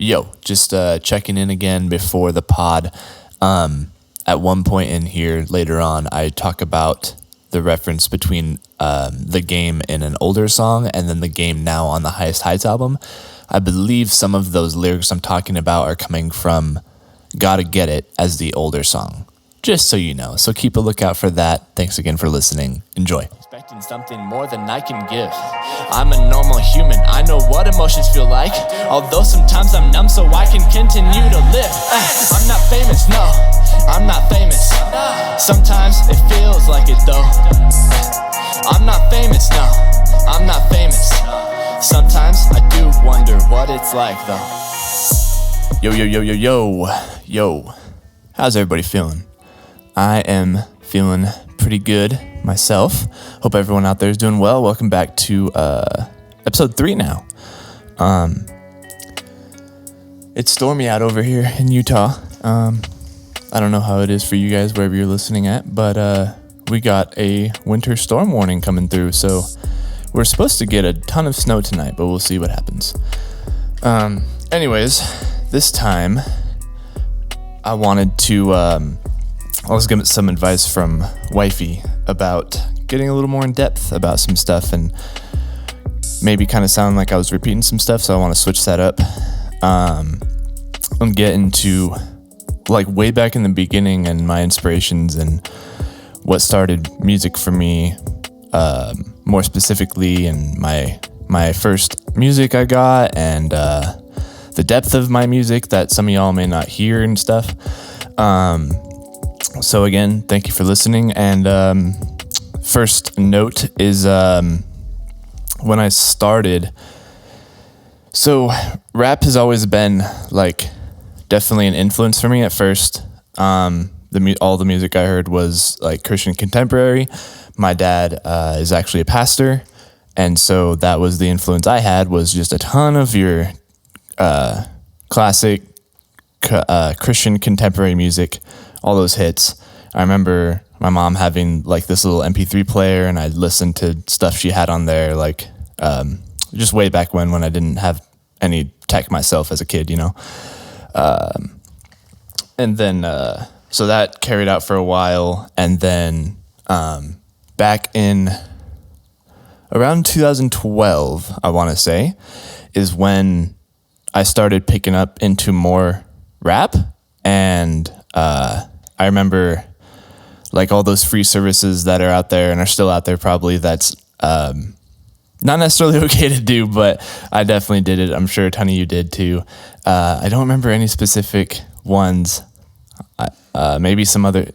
Yo, just checking in again before the pod. At one point in here later on, I talk about the reference between the game in an older song and then the game now on the Highest Heights album. I believe some of those lyrics I'm talking about are coming from Gotta Get It as the older song. Just so you know. So keep a lookout for that. Thanks again for listening. Enjoy. Expecting something more than I can give. I'm a normal human. I know what emotions feel like. Although sometimes I'm numb so I can continue to live. I'm not famous, no. I'm not famous. Sometimes it feels like it though. I'm not famous, no. I'm not famous. Sometimes I do wonder what it's like though. Yo. How's everybody feeling? I am feeling pretty good myself. Hope everyone out there is doing well. Welcome back to episode 3 now. It's stormy out over here in Utah. I don't know how it is for you guys wherever you're listening at, but we got a winter storm warning coming through, so we're supposed to get a ton of snow tonight, but we'll see what happens. Anyways, this time I wanted to I was getting some advice from wifey about getting a little more in depth about some stuff and maybe kind of sound like I was repeating some stuff, so I want to switch that up and get into like way back in the beginning and my inspirations and what started music for me, more specifically, and my first music I got and the depth of my music that some of y'all may not hear and stuff. So again, thank you for listening. And first note is when I started, so rap has always been like definitely an influence for me at first. All the music I heard was like Christian contemporary. My dad is actually a pastor, and so that was the influence I had, was just a ton of your classic Christian contemporary music, all those hits. I remember my mom having like this little MP3 player, and I'd listen to stuff she had on there, like just way back when I didn't have any tech myself as a kid, you know. And then so that carried out for a while, and then back in around 2012, I want to say, is when I started picking up into more rap. And I remember like all those free services that are out there and are still out there probably, that's not necessarily okay to do, but I definitely did it. I'm sure a ton of you did too. I don't remember any specific ones. Maybe somebody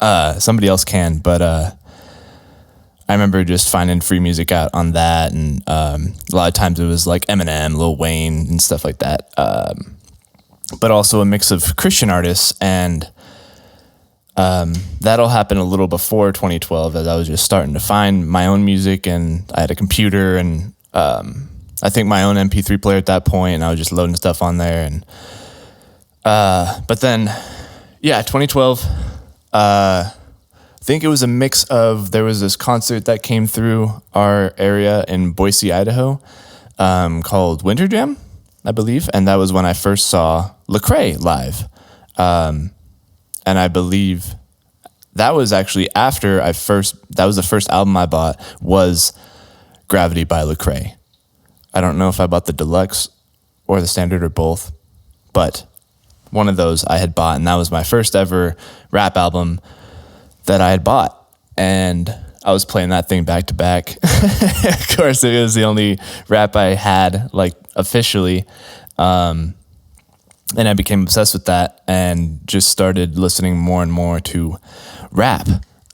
else can, but I remember just finding free music out on that, and a lot of times it was like Eminem, Lil Wayne, and stuff like that. But also a mix of Christian artists, and that'll happen a little before 2012, as I was just starting to find my own music, and I had a computer and I think my own MP3 player at that point, and I was just loading stuff on there. And but then, yeah, 2012. I think it was a mix of, there was this concert that came through our area in Boise, Idaho, called Winter Jam, I believe, and that was when I first saw Lecrae live. And I believe that was actually after that was the first album I bought, was Gravity by Lecrae. I don't know if I bought the deluxe or the standard or both, but one of those I had bought, and that was my first ever rap album that I had bought, and I was playing that thing back to back. Of course, it was the only rap I had, like, officially, and I became obsessed with that and just started listening more and more to rap,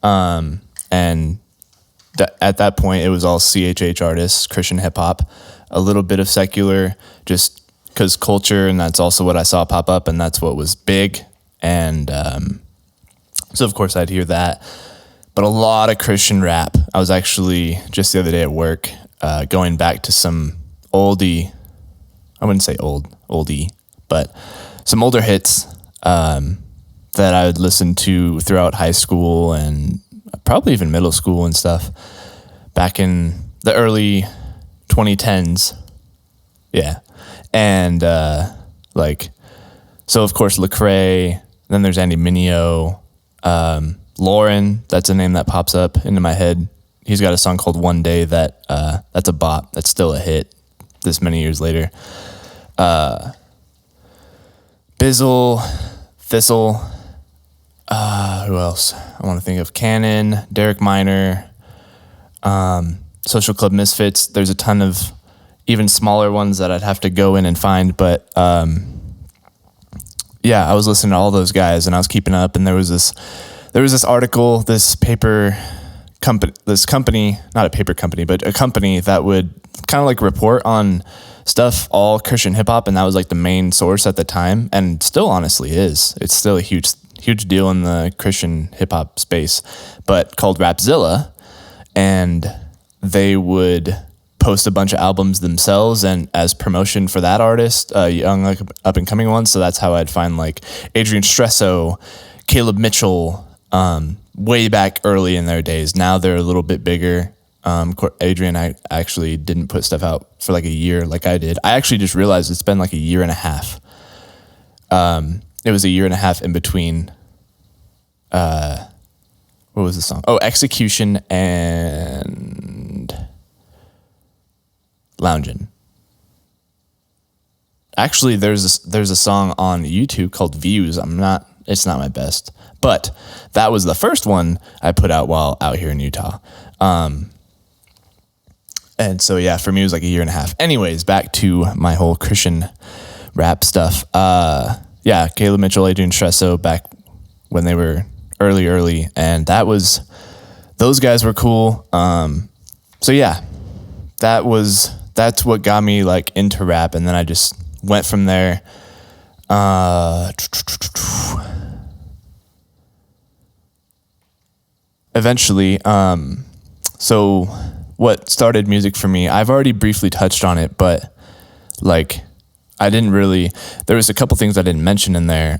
and at that point, it was all CHH artists, Christian hip-hop, a little bit of secular, just because culture, and that's also what I saw pop up, and that's what was big, and so of course I'd hear that, but a lot of Christian rap. I was actually just the other day at work going back to some oldie, I wouldn't say oldie, but some older hits that I would listen to throughout high school and probably even middle school and stuff back in the early 2010s. Yeah. And like, so of course Lecrae, then there's Andy Mineo, Lauren, that's a name that pops up into my head. He's got a song called One Day that that's a bop, that's still a hit this many years later. Bizzle, Thistle, who else? I want to think of Cannon, Derek Minor, Social Club Misfits. There's a ton of even smaller ones that I'd have to go in and find, but yeah, I was listening to all those guys and I was keeping up, and there was this article, this company, not a paper company, but a company that would kind of like report on stuff, all Christian hip hop, and that was like the main source at the time, and still honestly is. It's still a huge deal in the Christian hip hop space, but called Rapzilla, and they would post a bunch of albums themselves and as promotion for that artist, young like up and coming ones. So that's how I'd find like Adrian Stresso, Caleb Mitchell, way back early in their days. Now they're a little bit bigger. Adrian, I actually didn't put stuff out for like a year like I did. I actually just realized it's been like a year and a half. It was a year and a half in between, what was the song? Oh, Execution and Loungin'. Actually, there's a song on YouTube called Views. It's not my best, but that was the first one I put out while out here in Utah. And so, yeah, for me, it was like a year and a half. Anyways, back to my whole Christian rap stuff. Yeah, Caleb Mitchell, Adrian Stresso, back when they were early, and those guys were cool. So yeah, that's what got me like into rap, and then I just went from there. Eventually, so what started music for me, I've already briefly touched on it, but like there was a couple things I didn't mention in there.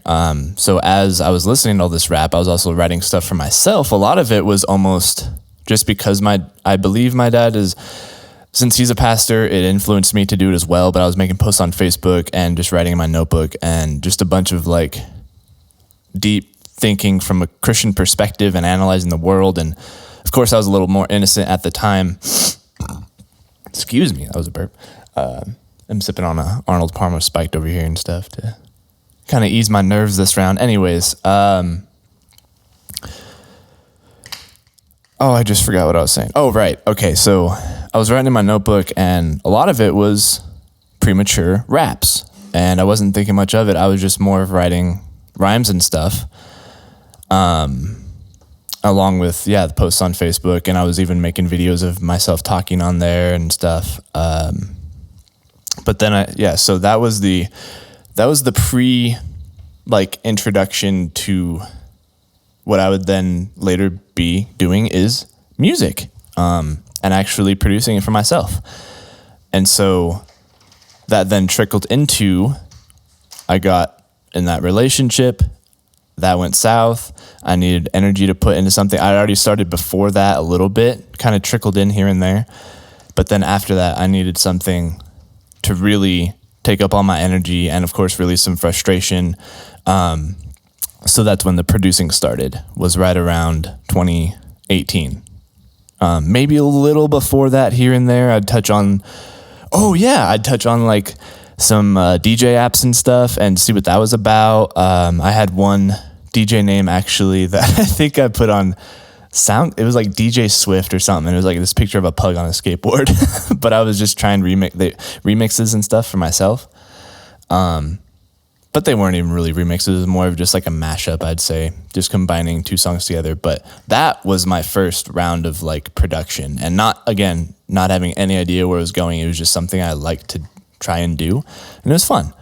So as I was listening to all this rap, I was also writing stuff for myself. A lot of it was almost just because I believe my dad since he's a pastor, it influenced me to do it as well, but I was making posts on Facebook and just writing in my notebook and just a bunch of like deep thinking from a Christian perspective and analyzing the world. And of course I was a little more innocent at the time. Excuse me, that was a burp. I'm sipping on a Arnold Palmer Spiked over here and stuff to kind of ease my nerves this round. Anyways, oh, I just forgot what I was saying. Oh, right. Okay, so I was writing in my notebook, and a lot of it was premature raps, and I wasn't thinking much of it. I was just more of writing rhymes and stuff, along with, the posts on Facebook, and I was even making videos of myself talking on there and stuff. But then so that was the introduction to what I would then later be doing is music, and actually producing it for myself. And so that then trickled into, I got in that relationship, that went south. I needed energy to put into something. I already started before that a little bit, kind of trickled in here and there. But then after that, I needed something to really take up all my energy and, of course, release some frustration. So that's when the producing started, was right around 2018. Maybe a little before that here and there. I'd touch on like some DJ apps and stuff and see what that was about. I had one DJ name actually that I think I put on Sound. It was like DJ Swift or something. It was like this picture of a pug on a skateboard, but I was just trying remixes and stuff for myself. But they weren't even really remixes. It was more of just like a mashup, I'd say, just combining two songs together. But that was my first round of like production, and not having any idea where it was going. It was just something I liked to try and do, and it was fun.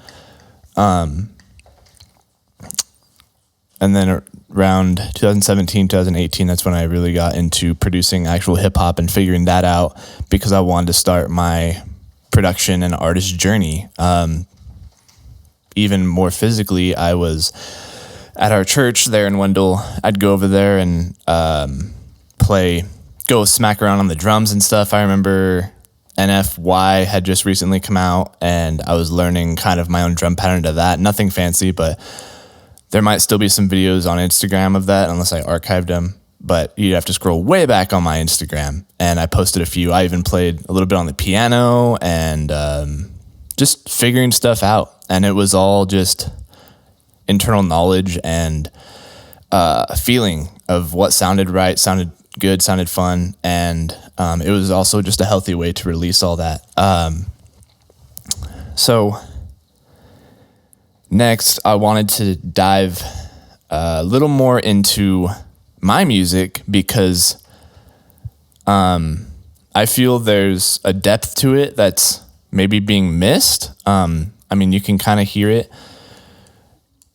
And then around 2017, 2018, that's when I really got into producing actual hip hop and figuring that out, because I wanted to start my production and artist journey. Even more physically, I was at our church there in Wendell. I'd go over there and go smack around on the drums and stuff. I remember NFY had just recently come out, and I was learning kind of my own drum pattern to that. Nothing fancy, but there might still be some videos on Instagram of that unless I archived them. But you'd have to scroll way back on my Instagram, and I posted a few. I even played a little bit on the piano and just figuring stuff out. And it was all just internal knowledge and feeling of what sounded right, sounded good, sounded fun. And it was also just a healthy way to release all that. So next, I wanted to dive a little more into my music because I feel there's a depth to it that's maybe being missed. I mean, you can kind of hear it.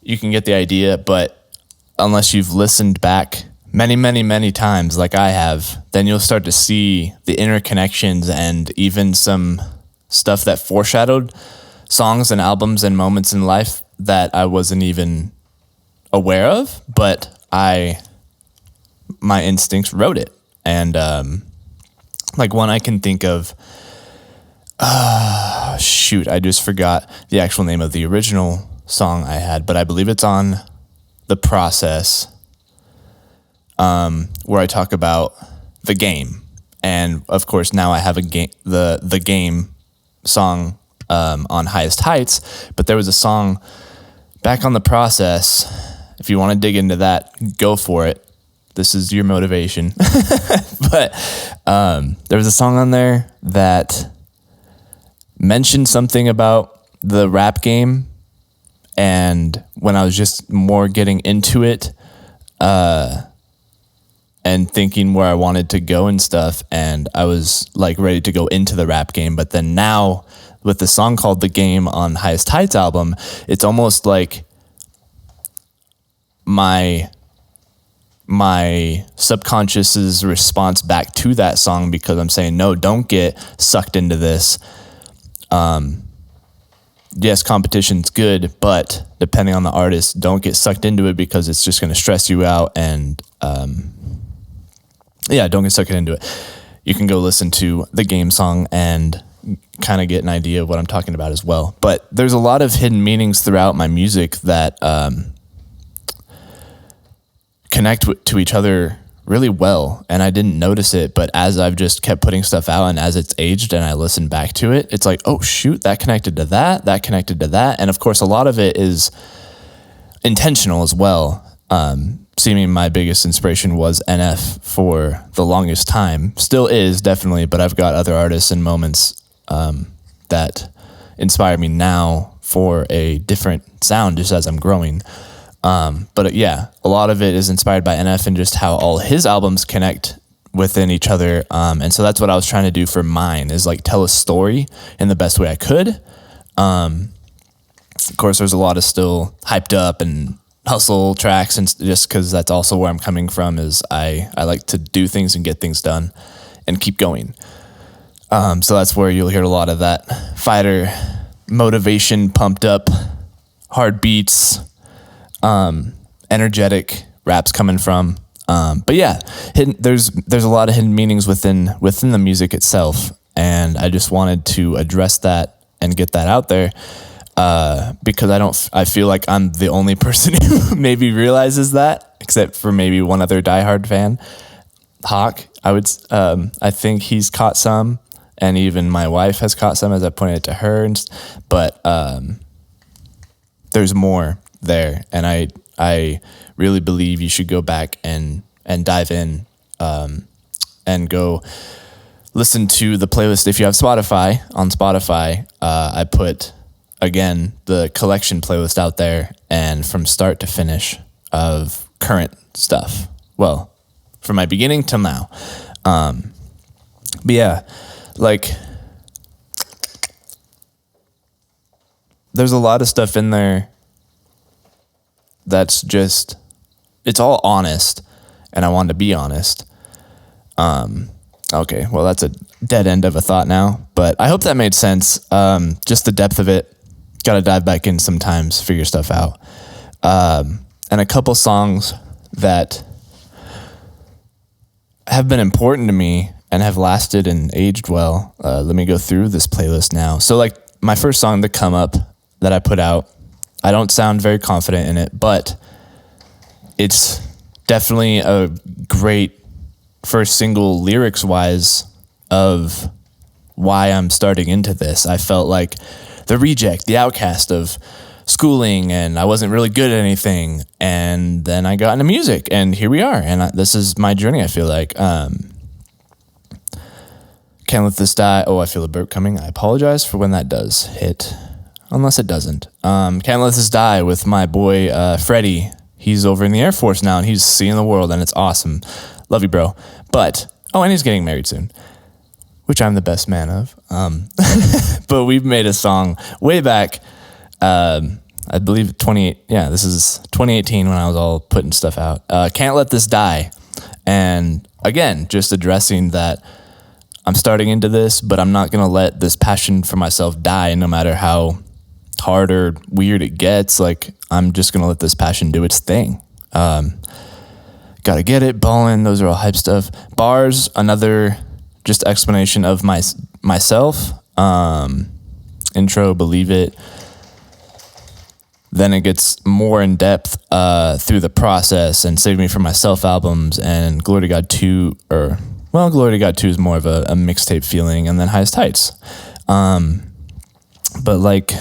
You can get the idea, but unless you've listened back many, many, many times like I have, then you'll start to see the interconnections and even some stuff that foreshadowed songs and albums and moments in life that I wasn't even aware of, but my instincts wrote it. And like one I can think of, shoot, I just forgot the actual name of the original song I had, but I believe it's on The Process, where I talk about the game. And of course now I have a game, the game song on Highest Heights, but there was a song back on The Process. If you want to dig into that, go for it. This is your motivation. But there was a song on there that mentioned something about the rap game. And when I was just more getting into it and thinking where I wanted to go and stuff, and I was like ready to go into the rap game. But then now with the song called The Game on Highest Heights album, it's almost like my subconscious's response back to that song, because I'm saying, no, don't get sucked into this. Yes, competition's good, but depending on the artist, don't get sucked into it because it's just going to stress you out. And don't get sucked into it. You can go listen to the game song and kind of get an idea of what I'm talking about as well. But there's a lot of hidden meanings throughout my music that connect to each other really well, and I didn't notice it, but as I've just kept putting stuff out and as it's aged and I listen back to it, it's like, oh shoot, that connected to that connected to that. And of course a lot of it is intentional as well. Seeming my biggest inspiration was NF for the longest time, still is definitely, but I've got other artists and moments that inspire me now for a different sound just as I'm growing. But yeah, a lot of it is inspired by NF and just how all his albums connect within each other. And so that's what I was trying to do for mine, is like tell a story in the best way I could. Of course, there's a lot of still hyped up and hustle tracks, and just because that's also where I'm coming from, is I like to do things and get things done and keep going. So that's where you'll hear a lot of that fighter motivation, pumped up, hard beats, energetic raps coming from. But yeah, there's a lot of hidden meanings within the music itself, and I just wanted to address that and get that out there, because I feel like I'm the only person who maybe realizes that, except for maybe one other diehard fan, Hawk. I think he's caught some, and even my wife has caught some as I pointed it to her. But there's more there, and I really believe you should go back and dive in, and go listen to the playlist. If you have Spotify, on Spotify, I put, again, the collection playlist out there, and from start to finish of current stuff. Well, from my beginning till now. But yeah, like, there's a lot of stuff in there that's just, it's all honest, and I wanted to be honest. Okay, well, that's a dead end of a thought now, but I hope that made sense. Just the depth of it. Got to dive back in sometimes, figure stuff out. And a couple songs that have been important to me, and have lasted and aged well. Let me go through this playlist now. So like my first song, The Come Up, that I put out, I don't sound very confident in it, but it's definitely a great first single lyrics wise of why I'm starting into this. I felt like the reject, the outcast of schooling, and I wasn't really good at anything. And then I got into music, and here we are. And this is my journey, I feel like. Can't Let This Die. Oh, I feel a burp coming. I apologize for when that does hit, unless it doesn't. Can't Let This Die with my boy Freddie. He's over in the Air Force now, and he's seeing the world, and it's awesome. Love you, bro. But, and he's getting married soon, which I'm the best man of. But we've made a song way back, I believe this is 2018 when I was all putting stuff out. Can't Let This Die. And again, just addressing that I'm starting into this, but I'm not going to let this passion for myself die no matter how hard or weird it gets. Like, I'm just going to let this passion do its thing. Gotta get it, ballin', those are all hype stuff. Bars, another just explanation of myself. Intro, Believe It. Then it gets more in depth through the process, and Save Me From Myself albums, and Glory to God 2, Glory to God 2 is more of a mixtape feeling, and then Highest Heights. But like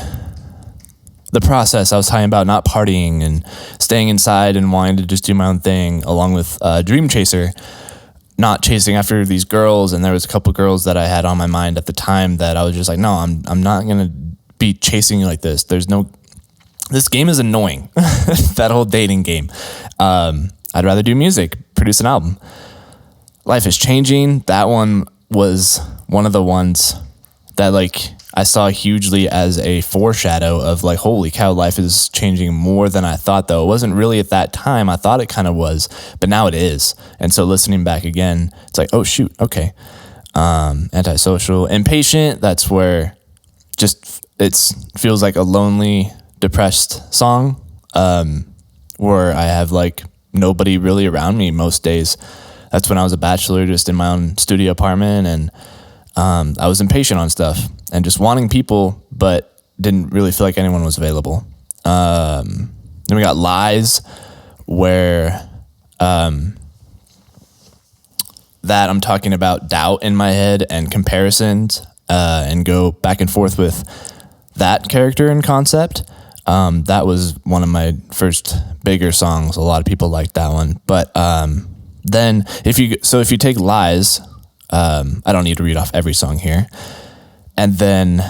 the process, I was talking about not partying and staying inside and wanting to just do my own thing, along with Dream Chaser, not chasing after these girls. And there was a couple girls that I had on my mind at the time that I was just like, no, I'm not going to be chasing you like this. This game is annoying. That whole dating game. I'd rather do music, produce an album. Life is Changing. That one was one of the ones that like I saw hugely as a foreshadow of like, holy cow, life is changing more than I thought, though. It wasn't really at that time. I thought it kind of was, but now it is. And so listening back again, it's like, oh shoot, okay. Antisocial, Impatient. That's where just feels like a lonely, depressed song, where I have like nobody really around me most days. That's when I was a bachelor, just in my own studio apartment, and I was impatient on stuff and just wanting people, but didn't really feel like anyone was available. Then we got Lies, where that I'm talking about doubt in my head and comparisons, and go back and forth with that character and concept. That was one of my first bigger songs. A lot of people liked that one. But then if you take Lies, I don't need to read off every song here, and then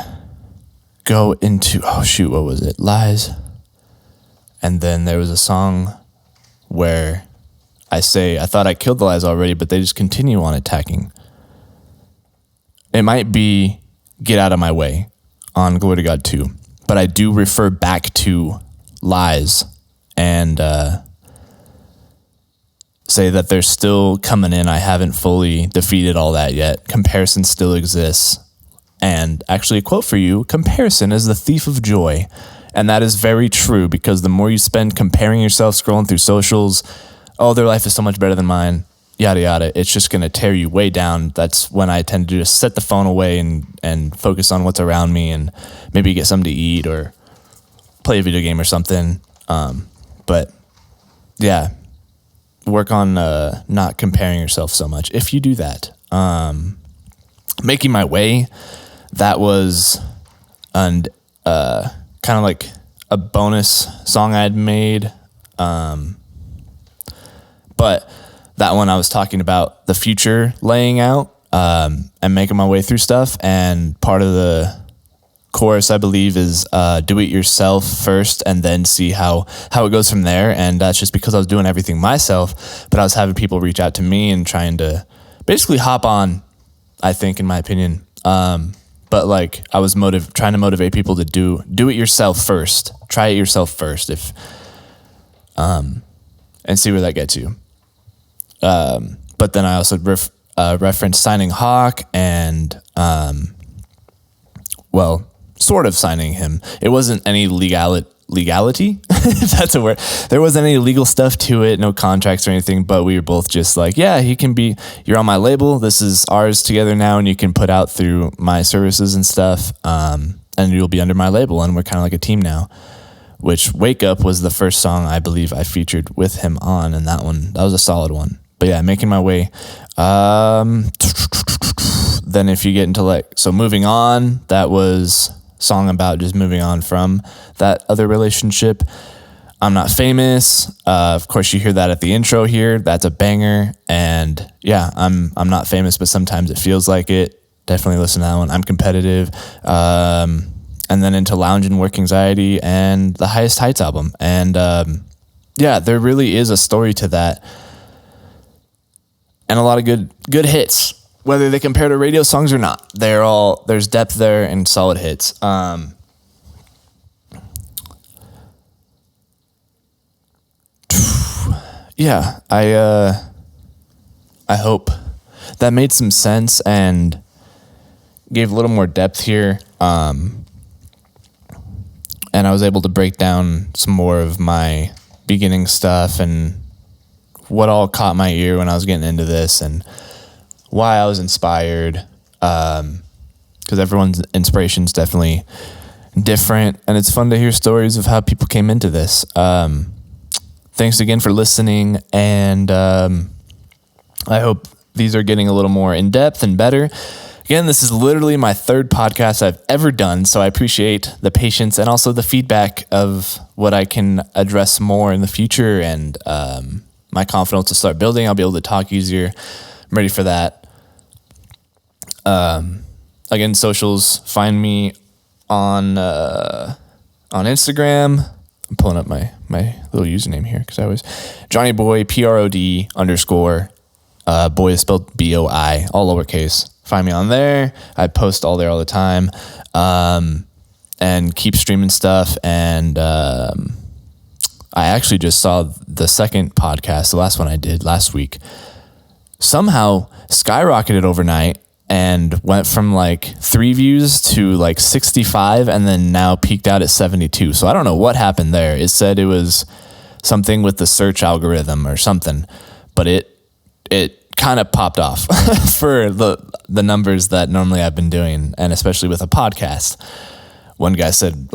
go into, what was it? Lies. And then there was a song where I say, I thought I killed the lies already, but they just continue on attacking. It might be Get Out of My Way on Glory to God 2, but I do refer back to Lies and say that they're still coming in. I haven't fully defeated all that yet. Comparison still exists. And actually, a quote for you: comparison is the thief of joy. And that is very true, because the more you spend comparing yourself, scrolling through socials, oh, their life is so much better than mine, yada, yada, it's just going to tear you way down. That's when I tend to just set the phone away and focus on what's around me, and maybe get something to eat or play a video game or something. But yeah, work on not comparing yourself so much. If you do that, Making My Way, that was kind of like a bonus song I'd made. But that one I was talking about the future laying out, and making my way through stuff. And part of the chorus, I believe, is do it yourself first and then see how it goes from there. And that's just because I was doing everything myself, but I was having people reach out to me and trying to basically hop on, I think, in my opinion. But like I was trying to motivate people to do it yourself first. Try it yourself first, and see where that gets you. But then I also referenced signing Hawk and, sort of signing him. It wasn't any legality, that's a word. There wasn't any legal stuff to it, no contracts or anything, but we were both just like, yeah, you're on my label. This is ours together now, and you can put out through my services and stuff. And you'll be under my label, and we're kind of like a team now. Which Wake Up was the first song I believe I featured with him on, and that was a solid one. But yeah, making my way. Then if you get into so Moving On, that was song about just moving on from that other relationship. I'm Not Famous. Of course, you hear that at the intro here. That's a banger. And yeah, I'm not famous, but sometimes it feels like it. Definitely listen to that one. I'm Competitive. And then into Lounge and Work Anxiety and the Highest Heights album. And yeah, there really is a story to that. And a lot of good hits. Whether they compare to radio songs or not, there's depth there and solid hits. Yeah, I hope that made some sense and gave a little more depth here. And I was able to break down some more of my beginning stuff and what all caught my ear when I was getting into this and why I was inspired, because everyone's inspiration is definitely different, and it's fun to hear stories of how people came into this. Thanks again for listening, and I hope these are getting a little more in-depth and better. Again, this is literally my third podcast I've ever done, so I appreciate the patience and also the feedback of what I can address more in the future, and my confidence to start building. I'll be able to talk easier. I'm ready for that. Again, socials, find me on Instagram. I'm pulling up my little username here because I was Johnny Boy, PROD _ boy is spelled BOI, all lowercase. Find me on there. I post all there all the time, and keep streaming stuff. And I actually just saw the second podcast, the last one I did last week, somehow skyrocketed overnight and went from 3 views to 65 and then now peaked out at 72. So I don't know what happened there. It said it was something with the search algorithm or something, but it kind of popped off for the numbers that normally I've been doing, and especially with a podcast. One guy said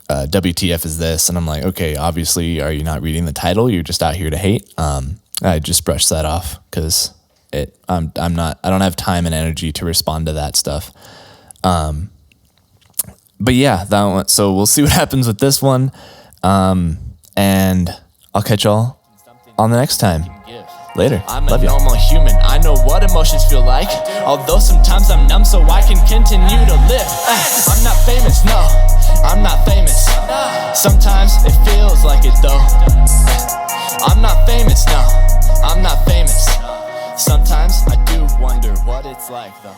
WTF is this? And I'm like, okay, obviously, are you not reading the title? You're just out here to hate. I just brushed that off because I don't have time and energy to respond to that stuff. But yeah, that one. So we'll see what happens with this one. And I'll catch y'all on the next time. Later. I'm a normal human. I know what emotions feel like. Although sometimes I'm numb, so I can continue to live. I'm not famous, no. I'm not famous. Sometimes it feels like it though. I'm not famous, no. I'm not famous. Sometimes I do wonder what it's like though.